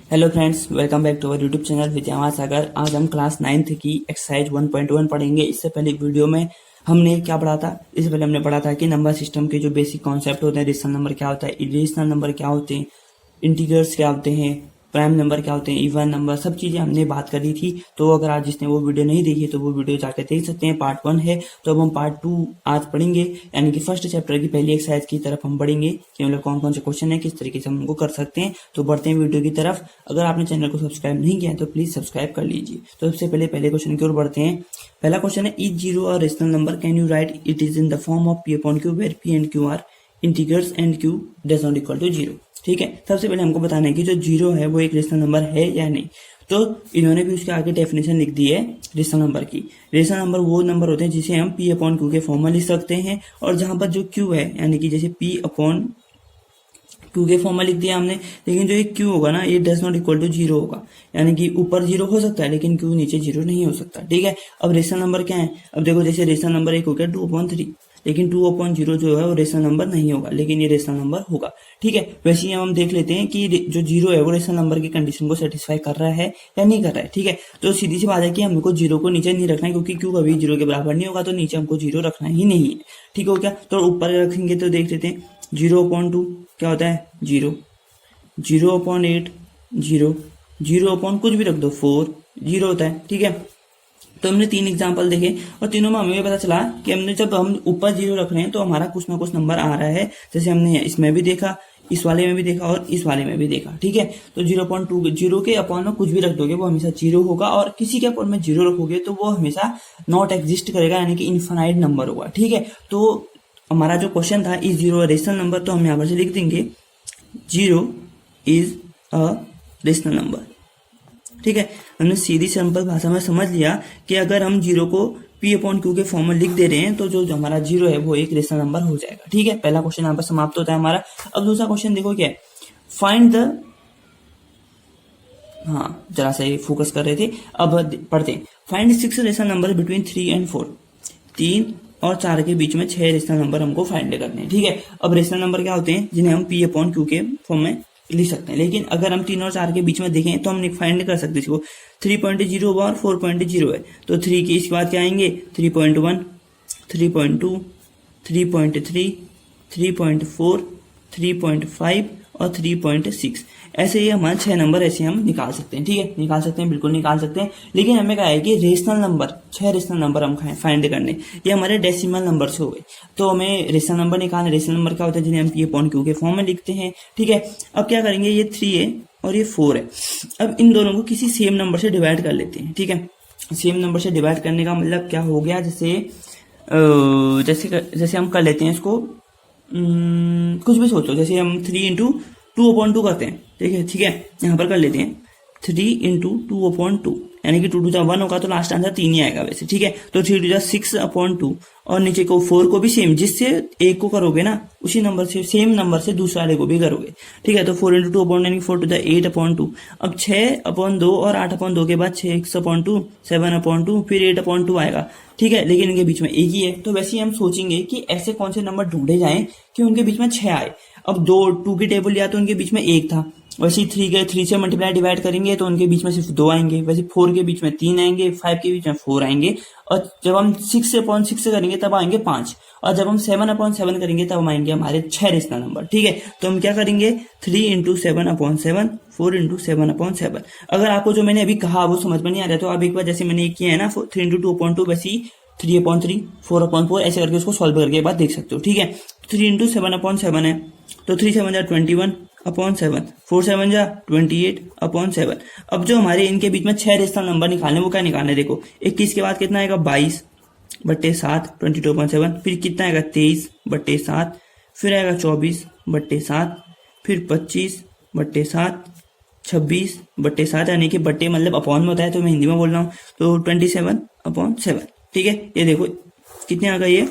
Hello friends, welcome back to our YouTube channel Vidyavan Sagar. आज हम class 9th की exercise 1.1 पढ़ेंगे। इससे पहले वीडियो में हमने क्या पढ़ा था? इससे पहले हमने पढ़ा था कि नंबर सिस्टम के जो बेसिक कॉन्सेप्ट होते हैं, रेशनल नंबर क्या होता है, इरेशनल नंबर क्या होते हैं, इंटीजर्स क्या होते हैं, प्राइम नंबर क्या होते हैं, इवन नंबर, सब चीजें हमने बात करी थी। तो अगर आज जिसने वो वीडियो नहीं देखी तो वो वीडियो जाकर देख सकते हैं। पार्ट 1 है। तो अब हम पार्ट 2 आज पढ़ेंगे, यानी कि फर्स्ट चैप्टर की पहली एक्सरसाइज की तरफ हम बढ़ेंगे कि मतलब कौन कौन से क्वेश्चन है, किस तरीके से हम उनको कर सकते हैं। तो बढ़ते हैं वीडियो की तरफ। अगर आपने चैनल को सब्सक्राइब नहीं किया है तो प्लीज सब्सक्राइब कर लीजिए। तो सबसे पहले क्वेश्चन की ओर बढ़ते हैं। पहला क्वेश्चन है, इज जीरो और rational number, can you write it is in the form of p upon q where p and q are integers and q does not equal to zero. ठीक है, सबसे पहले हमको बताना है कि जो जीरो है वो एक रेशनल नंबर है या नहीं। तो इन्होंने भी उसके आगे डेफिनेशन लिख दी है रेशनल नंबर की। रेशनल नंबर वो नंबर होते हैं जिसे हम पी अपॉन क्यू के फॉर्म में लिख सकते हैं, और जहां पर जो क्यू है, यानी कि जैसे पी अपॉन क्यू के फॉर्म में लिख दिया हमने, लेकिन जो ये क्यू होगा ना, ये does not equal to zero होगा। यानी कि ऊपर जीरो हो सकता है लेकिन क्यू नीचे जीरो नहीं हो सकता। ठीक है, अब रेशनल नंबर क्या है? अब देखो, जैसे रेशनल नंबर एक हो गया 2/3, लेकिन 2/0 जो है वो रेशनल नंबर नहीं होगा, लेकिन ये रेशनल नंबर होगा। ठीक है, वैसे ही हम देख लेते हैं कि जो जीरो है वो रेशनल नंबर की कंडीशन को सेटिस्फाई कर रहा है या नहीं कर रहा है। ठीक है, तो सीधी सी बात है कि हमको जीरो को नीचे नहीं रखना है, क्योंकि क्यू कभी जीरो के बराबर नहीं होगा, तो नीचे हमको जीरो रखना ही नहीं है। ठीक हो गया, तो ऊपर रखेंगे तो देख लेते हैं। 0/2 क्या होता है? जीरो। 0/8 जीरो। 0/ कुछ भी रख दो 4 जीरो होता है। ठीक है, तो हमने 3 एग्जाम्पल देखे और तीनों में हमें ये पता चला कि हमने जब हम ऊपर जीरो रख रहे हैं तो हमारा कुछ ना कुछ नंबर आ रहा है। जैसे हमने इसमें भी देखा, इस वाले में भी देखा और इस वाले में भी देखा। ठीक है, तो 0.2 जीरो के अपॉन में कुछ भी रख दोगे वो हमेशा जीरो होगा, और किसी के अपॉन में जीरो रखोगे तो वो हमेशा नॉट एग्जिस्ट करेगा, यानी कि इनफाइनाइट नंबर होगा। ठीक है, तो हमारा जो क्वेश्चन था इज जीरो रेशनल नंबर, तो हम यहाँ पर से लिख देंगे zero is a rational number. ठीक है, हमने सीधी सिंपल भाषा में समझ लिया कि अगर हम जीरो को पी अपॉन क्यू के फॉर्म में लिख दे रहे हैं तो जो हमारा जीरो है वो एक रेशनल नंबर हो जाएगा। ठीक है, पहला क्वेश्चन यहाँ पर समाप्त होता है हमारा। अब दूसरा क्वेश्चन देखो क्या है, फाइंड द, हाँ जरा सा फोकस कर रहे थे, अब पढ़ते हैं। Find 6 rational number between 3 and 4, 3 और 4 के बीच में 6 रेशनल नंबर हमको फाइंड करने हैं। ठीक है, अब रेशनल नंबर क्या होते हैं? जिन्हें हम पी अपॉन क्यू के फॉर्म में लिख सकते हैं, लेकिन अगर हम 3 और 4 के बीच में देखें तो हम फाइंड कर सकते हैं इसको। 3.0 और 4.0 है, तो 3 के इसके बाद क्या आएंगे? 3.1, 3.2, 3.3, 3.4, 3.5 और 3.6। ऐसे ही हमारे 6 नंबर ऐसे हम निकाल सकते हैं। ठीक है, निकाल सकते हैं, बिल्कुल निकाल सकते हैं, लेकिन हमें कहा है कि रेशनल नंबर 6 रेशनल नंबर हम फाइंड करने, ये हमारे डेसिमल नंबर से हो गए। तो हमें रेशनल नंबर निकालना। रेशनल नंबर क्या होता है? जिन्हें हम पी अपॉन क्यू के फॉर्म में लिखते हैं। ठीक है, अब क्या करेंगे, ये 3 है और ये 4 है। अब इन दोनों को किसी सेम नंबर से डिवाइड कर लेते हैं। ठीक है, सेम नंबर से डिवाइड करने का मतलब क्या हो गया? जैसे हम कर लेते हैं इसको, कुछ भी सोचो, जैसे हम 3 इंटू 2/2 करते हैं। ठीक है, यहाँ पर कर लेते हैं 3 इंटू 2/2, यानी कि 2 टू 1 होगा तो लास्ट आंसर 3 ही आएगा वैसे। ठीक है, तो 3 टू 6/2 और नीचे को 4 को भी सेम, जिससे एक को करोगे ना उसी नंबर से, सेम नंबर से दूसरे वाले को भी करोगे। ठीक है, तो 4 इंटू 2/2 4 टू 8/2। अब 6/2 और 8/2 के बाद 6/2 7/2 फिर 8/2 आएगा। ठीक है, लेकिन इनके बीच में एक ही है, तो वैसे ही हम सोचेंगे कि ऐसे कौन से नंबर ढूंढे जाएं कि उनके बीच में 6 आए। अब 2 की टेबल लिया तो उनके बीच में 1 था, वैसे 3 से मल्टीप्लाई डिवाइड करेंगे तो उनके बीच में सिर्फ 2 आएंगे, वैसे 4 के बीच में 3 आएंगे, 5 के बीच में 4 आएंगे, और जब हम 6/6 करेंगे तब आएंगे 5, और जब हम 7/7 करेंगे तब आएंगे हमारे 6 रेशनल नंबर। ठीक है, तो हम क्या करेंगे? 3 इंटू 7/7, 4 इंटू 7/7। अगर आपको जो मैंने अभी कहा वो समझ में नहीं आ रहा तो आप एक बार जैसे मैंने ये किया है ना 3 इंटू 2/2, वैसे ही 3/3, 4/4 ऐसे करके उसको सॉल्व करके बाद देख सकते हो। ठीक है, 3 इंटू 7/7 है, तो 3 7 जा 21/7, 4 7 जा 28/7। अब जो हमारे इनके बीच में 6 रेशनल नंबर निकालने, वो क्या निकालने? देखो, 21 के बाद कितना आएगा? 22/7, 22/7। फिर कितना आएगा? 23/7। फिर आएगा 24/7। फिर 25/7, 26/7, यानी कि बट्टे मतलब अपॉन में होता है, तो मैं हिंदी में बोल रहा हूँ, तो 27/7। ठीक है, ये देखो कितने आ गए? ये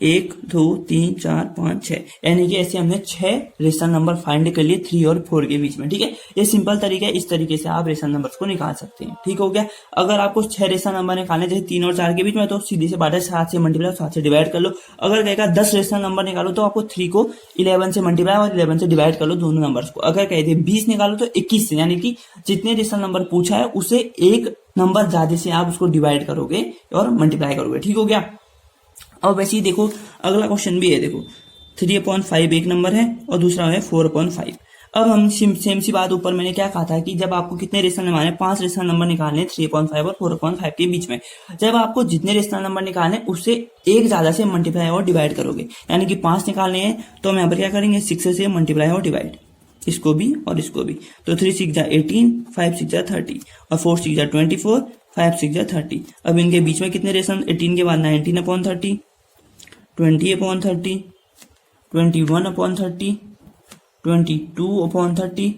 1 2 3 4 5 6, यानी कि ऐसे हमने 6 रेशनल नंबर फाइंड कर लिए 3 और 4 के बीच में। ठीक है, ये सिंपल तरीका है, इस तरीके से आप रेशनल नंबर्स को निकाल सकते हैं। ठीक हो गया। अगर आपको 6 रेशनल नंबर निकालने जैसे 3 और 4 के बीच में, तो सीधी से बात है 7 से मल्टीप्लाई 7 से डिवाइड कर लो। अगर कहेगा 10 रेशनल नंबर निकालो तो आपको 3 को 11 से मल्टीप्लाई और 11 से डिवाइड कर लो दोनों नंबर्स को। अगर कहते 20 निकालो तो 21 से, यानी कि जितने रेशनल नंबर पूछा है उसे एक नंबर ज्यादा से आप उसको डिवाइड करोगे और मल्टीप्लाई करोगे। ठीक हो गया। अब वैसे ही देखो अगला क्वेश्चन भी है, देखो 3/5 एक नंबर है और दूसरा है 4/5। अब हम सेम सी बात, ऊपर मैंने क्या कहा था कि जब आपको कितने रेशनल नंबर 5 रेशनल नंबर निकालने 3/5 और 4/5 के बीच में, जब आपको जितने रेशनल नंबर निकालने उससे एक ज्यादा से मल्टीप्लाई और डिवाइड करोगे, यानी कि 5 निकालने हैं तो हम यहाँ पर क्या करेंगे 6 से मल्टीप्लाई और डिवाइड, इसको भी और इसको भी। तो 3 6 जा 18, 5 6 जा 30 और 4 6 जा 24, 5 6 जा 30। अब इनके बीच में कितने रेशनल, 18 के बाद 19/30, 20/30, 21/30, 22/30,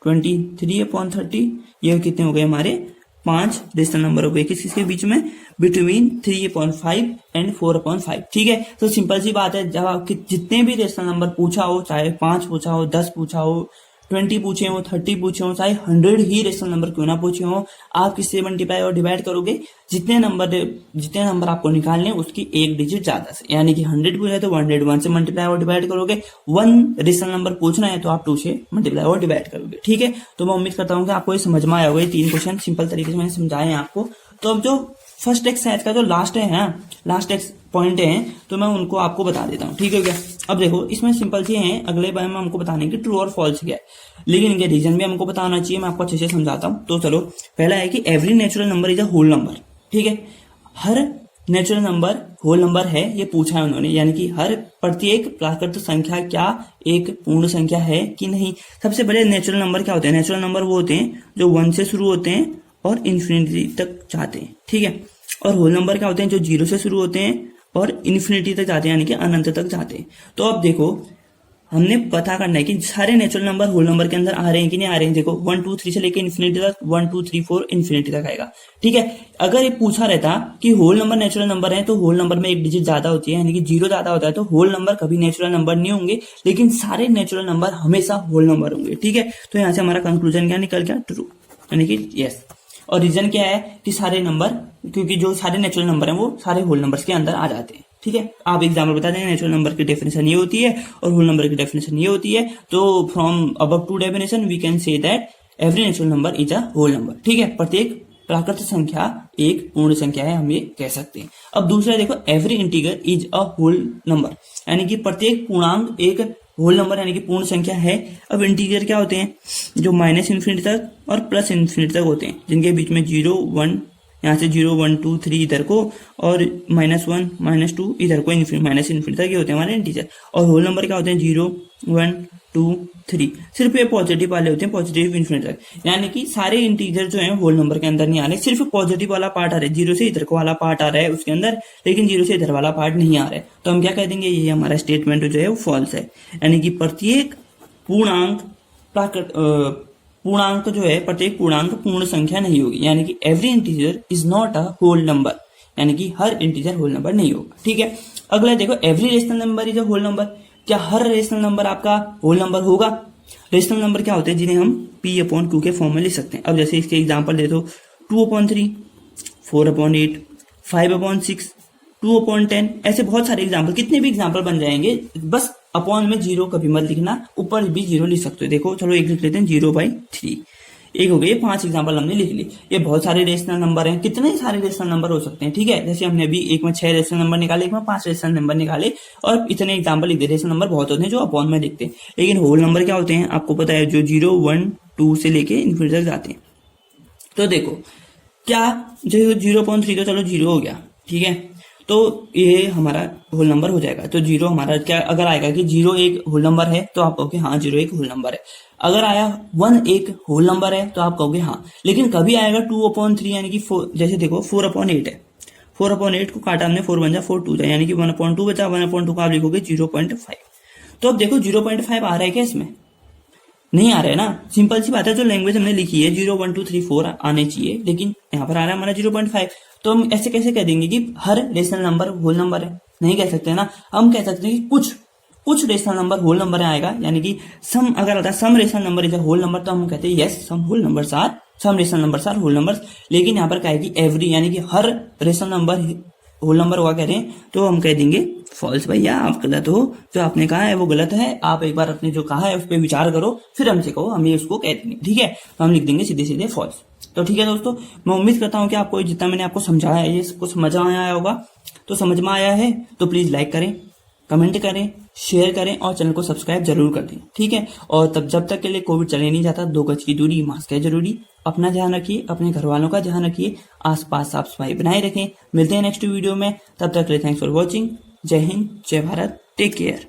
23/30। ये कितने हो गए हमारे 5 रेशनल नंबर हो गए किसके बीच में, बिटवीन 3/5 एंड 4/5। ठीक है, तो सिंपल सी बात है, जब आपके जितने भी रेशनल नंबर पूछा हो, चाहे 5 पूछा हो, 10 पूछा हो, 20 पूछे हो, 30 पूछे हो, चाहे 100 ही रेशनल नंबर क्यों ना पूछे हो, आप किससे मल्टीप्लाई और डिवाइड करोगे, जितने नंबर आपको निकालने उसकी एक डिजिट ज्यादा से, यानी कि 100 पूछा है तो 101 से मल्टीप्लाई और डिवाइड करोगे। 1 रेशनल नंबर पूछना है तो आप 2 से मल्टीप्लाई और डिवाइड करोगे। ठीक है, तो मैं उम्मीद करता हूँ कि आपको ये समझ में आया होगा। ये 3 क्वेश्चन सिंपल तरीके से मैंने समझाए हैं आपको। तो अब जो फर्स्ट एक्सरसाइज का जो लास्ट है, लास्ट पॉइंट है, तो मैं उनको आपको बता देता हूँ। ठीक हो गया। अब देखो इसमें सिंपल से हैं, अगले बार में हमको बताने की ट्रू और फॉल्स क्या है, लेकिन इनके रीजन भी हमको बताना चाहिए। मैं आपको अच्छे से समझाता हूँ। तो चलो, पहला है कि every natural number is a whole number. ठीक है, हर नेचुरल नंबर होल नंबर है, ये पूछा है उन्होंने, यानी कि हर प्रत्येक प्राकृत संख्या क्या एक पूर्ण संख्या है कि नहीं। सबसे पहले नेचुरल नंबर क्या होते हैं, नेचुरल नंबर वो होते हैं जो 1 से शुरू होते हैं और इन्फिनिटी तक जाते हैं। ठीक है, और होल नंबर क्या होते हैं जो 0 से शुरू होते हैं और इन्फिनिटी तक जाते हैं, यानी कि अनंत तक जाते हैं। तो अब देखो हमने पता करना है कि सारे नेचुरल नंबर होल नंबर के अंदर आ रहे हैं कि नहीं आ रहे हैं। देखो 1 2 3 से लेकर इन्फिनिटी तक, 1 2 3 4 इन्फिनिटी तक आएगा। ठीक है, अगर ये पूछा रहता कि होल नंबर नेचुरल नंबर है तो होल नंबर में एक डिजिट ज्यादा होती है, यानी कि 0 ज्यादा होता है, तो होल नंबर कभी नेचुरल नंबर नहीं होंगे, लेकिन सारे नेचुरल नंबर हमेशा होल नंबर होंगे। ठीक है, तो यहाँ से हमारा कंक्लूजन क्या निकल गया, ट्रू, यानी कि यस। और रीजन क्या है कि सारे नंबर, क्योंकि जो सारे नेचुरल नंबर हैं वो सारे होल नंबर्स के अंदर आ जाते हैं। ठीक है, आप एग्जाम्पल बता देंगे नेचुरल नंबर की डेफिनेशन ये होती है और होल नंबर की डेफिनेशन ये होती है। तो from above two definition we can say that every natural number is a whole number. ठीक है, प्रत्येक प्राकृत संख्या एक पूर्ण संख्या है, हम ये कह सकते हैं। अब दूसरा देखो, every integer is a whole number, यानी कि प्रत्येक पूर्णांक एक होल नंबर यानी कि पूर्ण संख्या है। अब इंटीजर क्या होते हैं, जो माइनस इन्फिनिटी तक और प्लस इन्फिनिटी तक होते हैं, जिनके बीच में 0 1, यहाँ से 0 1 2 3 इधर को और -1 -2 इधर को माइनस इन्फिनिटी तक ये होते हैं हमारे इंटीजर। और होल नंबर क्या होते हैं 0 1 2 3, सिर्फ ये पॉजिटिव वाले होते हैं, पॉजिटिव इन्फिनिटी तक, यानी कि सारे इंटीजर जो है होल नंबर के अंदर नहीं आ रहे, सिर्फ पॉजिटिव वाला पार्ट आ रहा है, 0 से इधर को वाला पार्ट आ रहा है उसके अंदर, लेकिन 0 से इधर वाला पार्ट नहीं आ रहा है। तो हम क्या कह देंगे, ये हमारा स्टेटमेंट जो है वो फॉल्स है, यानी कि प्रत्येक पूर्णांक जो है प्रत्येक पूर्णांक पूर्ण संख्या नहीं होगी, यानी कि every integer is not a whole number, यानी कि हर इंटीजर होल नंबर नहीं होगा। ठीक है, अगला देखो, every rational number is a whole number. क्या हर रेशनल नंबर आपका होल नंबर होगा? रेशनल नंबर क्या होते हैं जिन्हें हम p/2 के फॉर्म में लिख सकते हैं। अब जैसे इसके एग्जांपल दे दो, 2/3, 4/8, 5/6, 2/10, ऐसे बहुत सारे एग्जांपल, कितने भी एग्जांपल बन जाएंगे। बस अपॉन में 0 कभी मत लिखना, ऊपर भी 0 लिख सकते हो। देखो चलो एक लिख लेते हैं, 0/3, एक हो गई। 5 एग्जांपल हमने लिख ली। ये बहुत सारे रेशनल नंबर हैं, कितने सारे रेशनल नंबर हो सकते हैं। ठीक है, जैसे हमने अभी एक में 6 रेशनल नंबर निकाले, एक में 5 रेशनल नंबर निकाले, और इतने एग्जांपल लिख दे। रेशनल नंबर बहुत होते हैं जो अपॉन में लिखते हैं, लेकिन होल नंबर क्या होते हैं आपको पता है, जो 0 1 2 से लेके इन्फिनिटी तक जाते हैं। तो देखो क्या, जो 0/3 तो चलो 0 हो गया, ठीक है, तो ये हमारा होल नंबर हो जाएगा। तो 0 हमारा क्या अगर आएगा कि 0 एक होल नंबर है, तो आप कहोगे हाँ 0 एक होल नंबर है। अगर आया 1 एक होल नंबर है, तो आप कहोगे हाँ। लेकिन कभी आएगा 2/3, यानी कि 4, जैसे देखो 4/8 है, 4/8 को काटा हमने, 4 बन जा 4 2 जाए, यानी कि 1/2 बचा, 1/2 को आप लिखोगे 0.5। तो अब देखो 0.5 आ रहा है क्या इसमें? नहीं आ रहा है ना। सिंपल सी बात है, जो लैंग्वेज हमने लिखी है 0 1 2 3 4 आने चाहिए, लेकिन यहाँ पर आ रहा है हमारा 0.5। तो हम ऐसे कैसे कह देंगे कि हर रेशनल नंबर होल नंबर है? नहीं कह सकते ना, हम कह सकते हैं कि कुछ रेशनल नंबर होल नंबर आएगा, यानी कि सम अगर आता है some rational number is a whole number, तो हम कहते हैं yes some rational numbers are whole numbers. लेकिन यहाँ पर क्या है कि एवरी यानी कि हर रेशनल नंबर होल नंबर हुआ कह रहे हैं, तो हम कह देंगे फॉल्स। भैया आप गलत हो, जो आपने कहा है वो गलत है, आप एक बार अपने जो कहा है उस पर विचार करो, फिर हमसे कहो, हम ये उसको कह देंगे, ठीक है। तो हम लिख देंगे सीधे सीधे फॉल्स। तो ठीक है दोस्तों, मैं उम्मीद करता हूँ कि आपको जितना मैंने आपको समझाया है ये कुछ समझ आया होगा। तो समझ में आया है तो प्लीज लाइक करें, कमेंट करें, शेयर करें और चैनल को सब्सक्राइब जरूर कर दें, ठीक है। और तब जब तक के लिए कोविड चले नहीं जाता, 2 गज की दूरी, मास्क है जरूरी, अपना ध्यान रखिए, अपने घर वालों का ध्यान रखिए, आसपास साफ सफाई बनाए रखें। मिलते हैं नेक्स्ट वीडियो में, तब तक के लिए थैंक्स फॉर वॉचिंग। जय हिंद, जय भारत, टेक केयर।